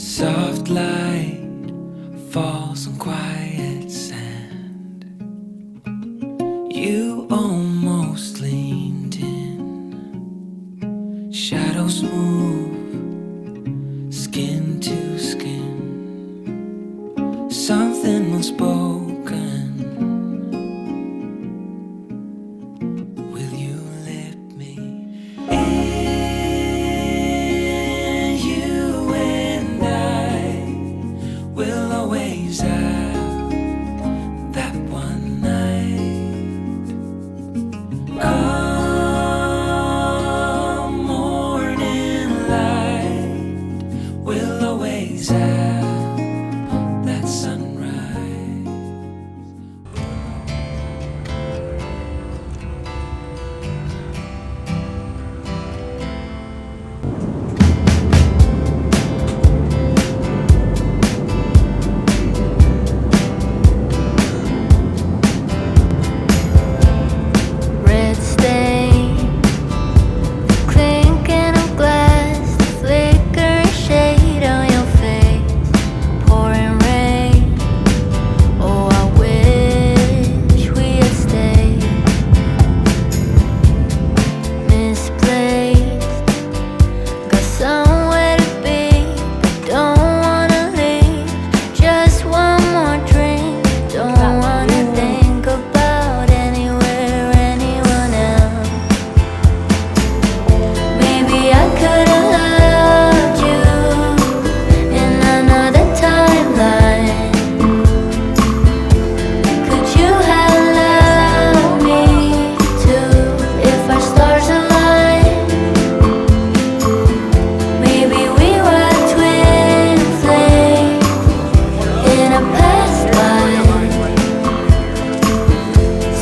Soft light falls on quiet sand. You almost leaned in. Shadows move, skin to skin. Something unspoken. Will you let me in? You and I will always have that one night. Come morning light, we'll always have that sunrise. Red stain, clinking of glass, the flickering shade on your face, pouring rain. Oh, I wish we had stayed. Misplaced, got somewhere to be, but don't wanna leave. Just one more drink, don't wanna think about anywhere, anyone else. Maybe I could've loved you in another timeline. Could you have loved me too if our stars aligned? Maybe we were twin flames in a past life.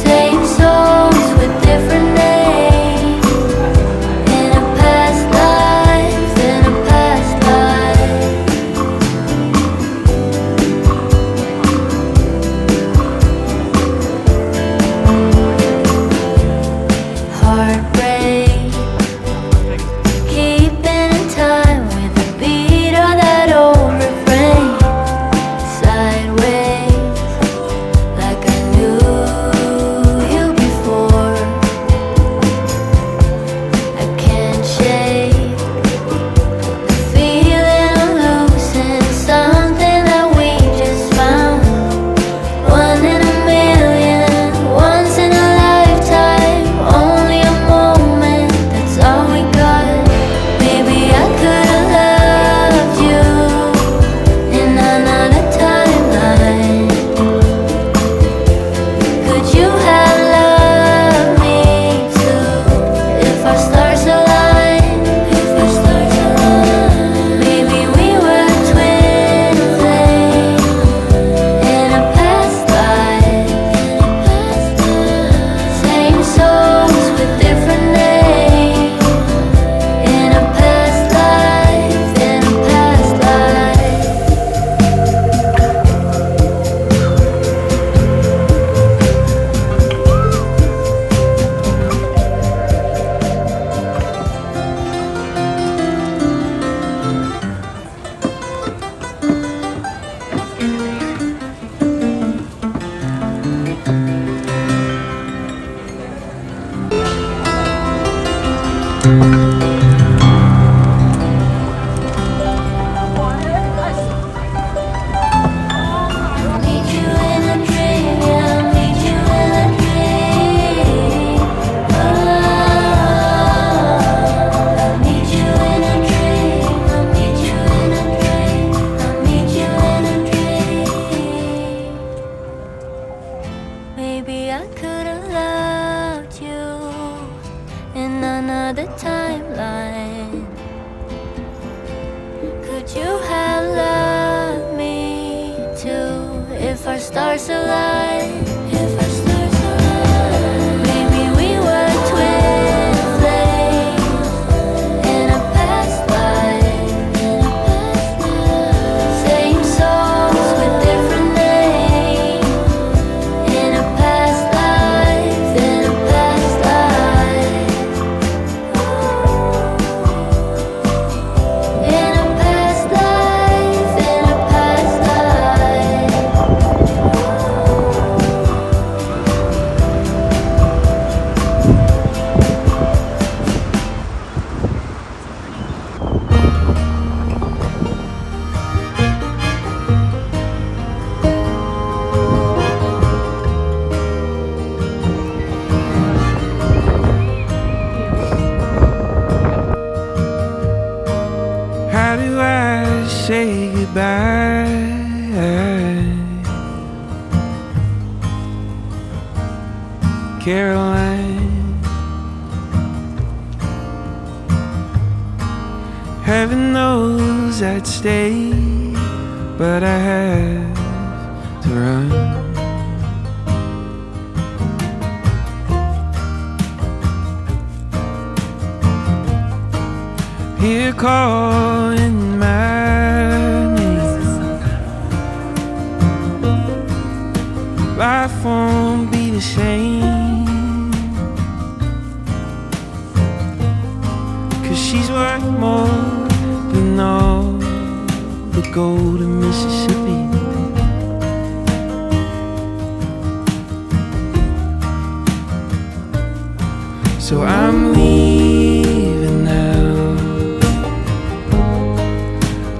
Same souls with different names. In a past life, in a past life. Heartbreak, keeping in time with the beat of that old refrain. Sideways, like I knew you before. I can't shake the feeling of losing something that we just found. One in a million, once in a lifetime, only a moment, that's all we got. Maybe I could've loved you in another timeline. Could you have loved me too if our stars aligned? If our stars aligned. Maybe we were twin flames in a past life. Same souls with different names. In a past life, in a past life. Meet you in a dream, yeah, meet you in a dream. I'll meet you in a dream, I'll meet you in a dream, I'll meet you in a dream. Maybe I could've loved you in another timeline. Could you have loved me too if our stars aligned? If our stars aligned. Maybe we were twin flames in a past life. Same souls with different names. In a past life, in a past life. In a past life. say goodbye. Caroline, heaven knows I'd stay, but I have to run. Here calling my name, life won't be the same, 'cause she's worth more than all the gold in Mississippi. So I'm leaving now.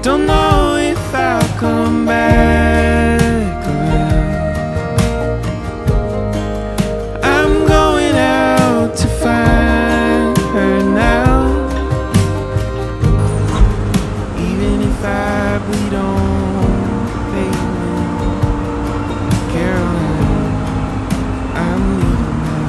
Don't know if I'll come back around. I'm going out to find her now. Even if I bleed on pavement, Caroline, I'm leaving now.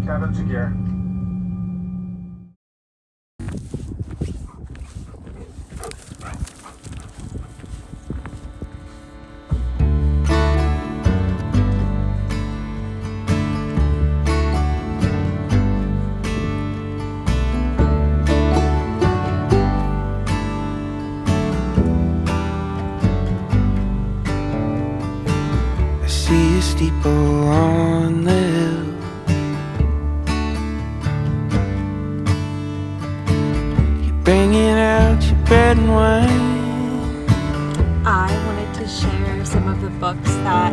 Cabin to gear. I see a steeple on the hill. You're bringing out your bread and wine. I wanted to share some of the books that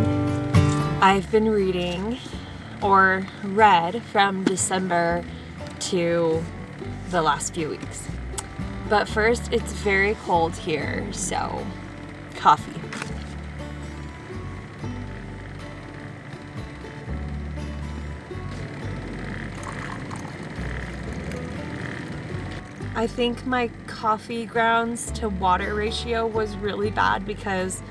I've been reading or read from December to the last few weeks. But first, it's very cold here, so coffee. I think my coffee grounds to water ratio was really bad because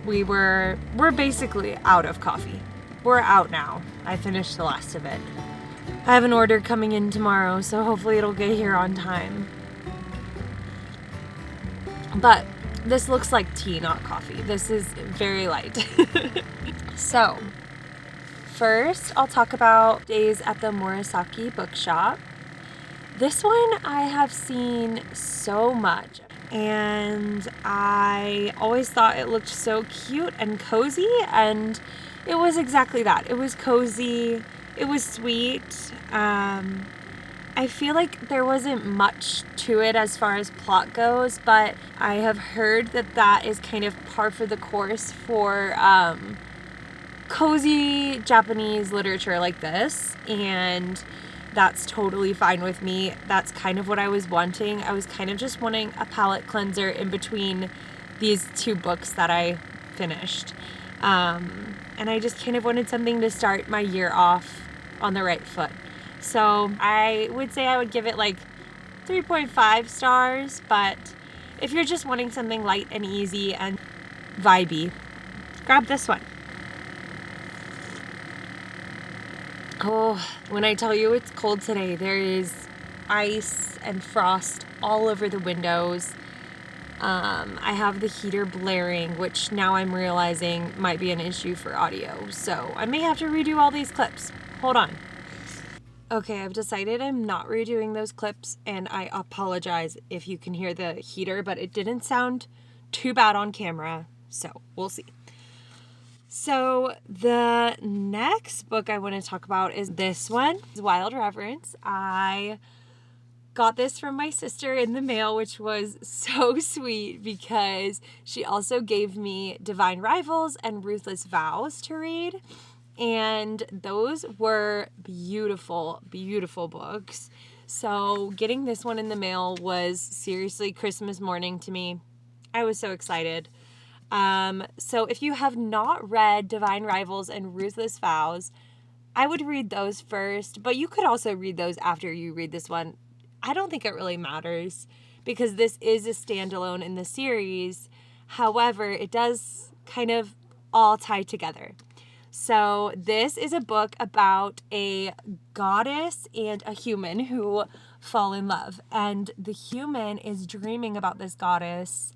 we're basically out of coffee. We're out now. I finished the last of it. I have an order coming in tomorrow, so hopefully it'll get here on time. But this looks like tea, not coffee. This is very light. So, first I'll talk about days at the Murasaki bookshop. This one I have seen so much, and I always thought it looked so cute and cozy, and it was exactly that. It was cozy, it was sweet, and I feel like there wasn't much to it as far as plot goes, but I have heard that that is kind of par for the course for cozy Japanese literature like this, and that's totally fine with me. That's kind of what I was wanting. I was kind of just wanting a palate cleanser in between these two books that I finished. And I just kind of wanted something to start my year off on the right foot. So I would say I would give it like 3.5 stars, but if you're just wanting something light and easy and vibey, grab this one. Oh, when I tell you it's cold today, there is ice and frost all over the windows. I have the heater blaring, which now I'm realizing might be an issue for audio. So I may have to redo all these clips. Hold on. Okay, I've decided I'm not redoing those clips, and I apologize if you can hear the heater, but it didn't sound too bad on camera. So we'll see. So the next book I want to talk about is this one, Wild Reverence. I got this from my sister in the mail, which was so sweet because she also gave me Divine Rivals and Ruthless Vows to read. And those were beautiful, beautiful books. So getting this one in the mail was seriously Christmas morning to me. I was so excited. So if you have not read Divine Rivals and Ruthless Vows, I would read those first, but you could also read those after you read this one. I don't think it really matters because this is a standalone in the series. However, it does kind of all tie together. So this is a book about a goddess and a human who fall in love. And the human is dreaming about this goddess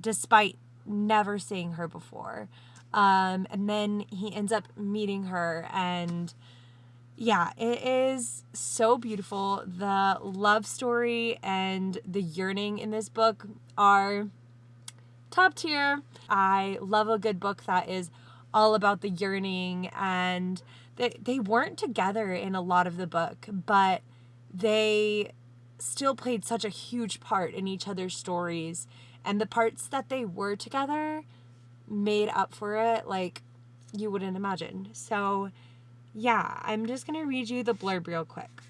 despite never seeing her before. And then he ends up meeting her, and yeah, it is so beautiful. The love story and the yearning in this book are top tier. I love a good book that is all about the yearning, and they weren't together in a lot of the book, but they still played such a huge part in each other's stories, and the parts that they were together made up for it like you wouldn't imagine. So yeah, I'm just going to read you the blurb real quick.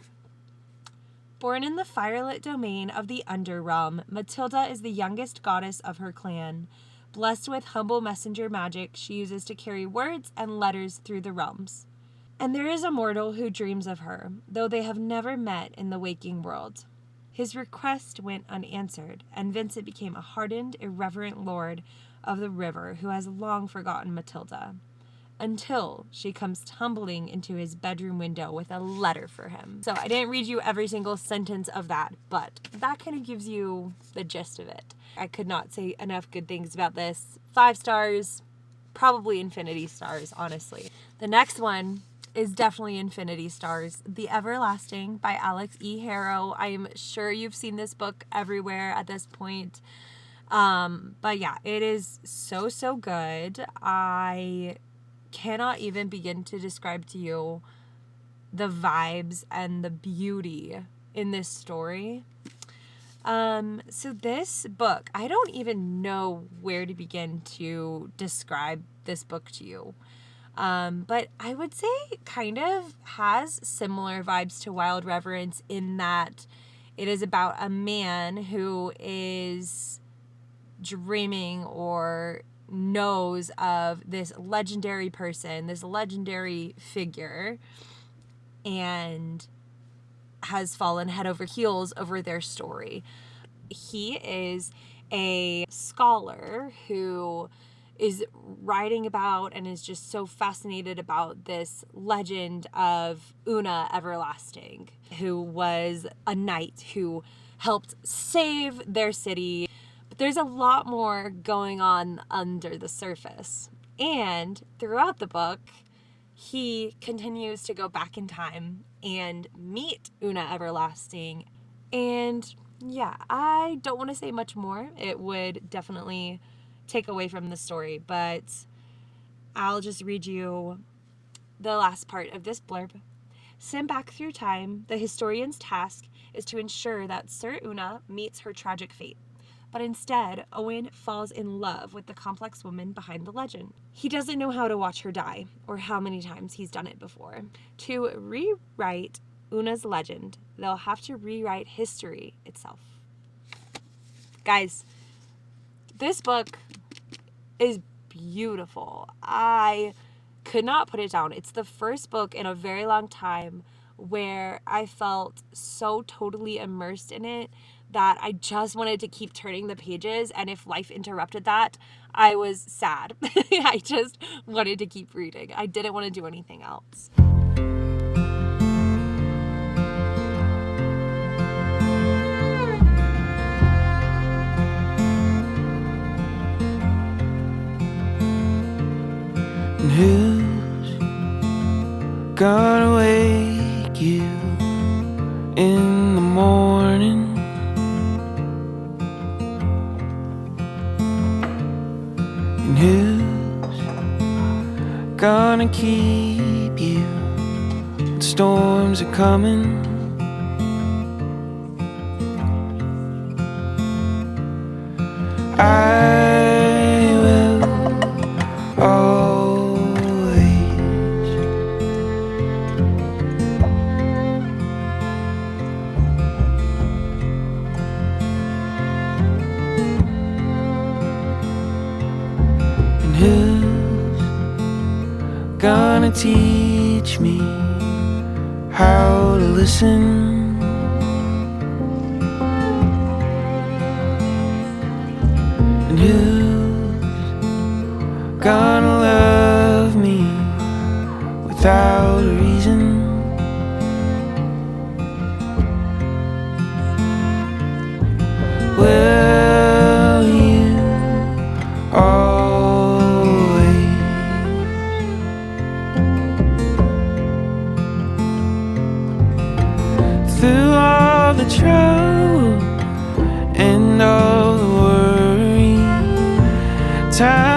Born in the firelit domain of the Underrealm, Matilda is the youngest goddess of her clan. Blessed with humble messenger magic she uses to carry words and letters through the realms. And there is a mortal who dreams of her, though they have never met in the waking world. His request went unanswered, and Vincent became a hardened, irreverent lord of the river who has long forgotten Matilda, until she comes tumbling into his bedroom window with a letter for him. So I didn't read you every single sentence of that, but that kind of gives you the gist of it. I could not say enough good things about this. 5 stars, probably infinity stars, honestly. The next one is definitely infinity stars. The Everlasting by Alex E. Harrow. I'm sure you've seen this book everywhere at this point. But yeah, it is so, so good. I cannot even begin to describe to you the vibes and the beauty in this story. So this book, I don't even know where to begin to describe this book to you. But I would say it kind of has similar vibes to Wild Reverence in that it is about a man who is dreaming or knows of this legendary person, this legendary figure, and has fallen head over heels over their story. He is a scholar who is writing about and is just so fascinated about this legend of Una Everlasting, who was a knight who helped save their city. But there's a lot more going on under the surface. And throughout the book, he continues to go back in time and meet Una Everlasting. And yeah, I don't want to say much more. It would definitely take away from the story, but I'll just read you the last part of this blurb. Sent back through time, the historian's task is to ensure that Sir Una meets her tragic fate. But instead, Owen falls in love with the complex woman behind the legend. He doesn't know how to watch her die, or how many times he's done it before. To rewrite Una's legend, they'll have to rewrite history itself. Guys, this book is beautiful. I could not put it down. It's the first book in a very long time where I felt so totally immersed in it that I just wanted to keep turning the pages, and if life interrupted that, I was sad. I just wanted to keep reading. I didn't want to do anything else. And who's gonna wake you in the morning? And who's gonna keep you when storms are coming? I will always and who's gonna teach me how to listen? And who's gonna love me without a reason? Will you always? Through all the trouble and all the worry, time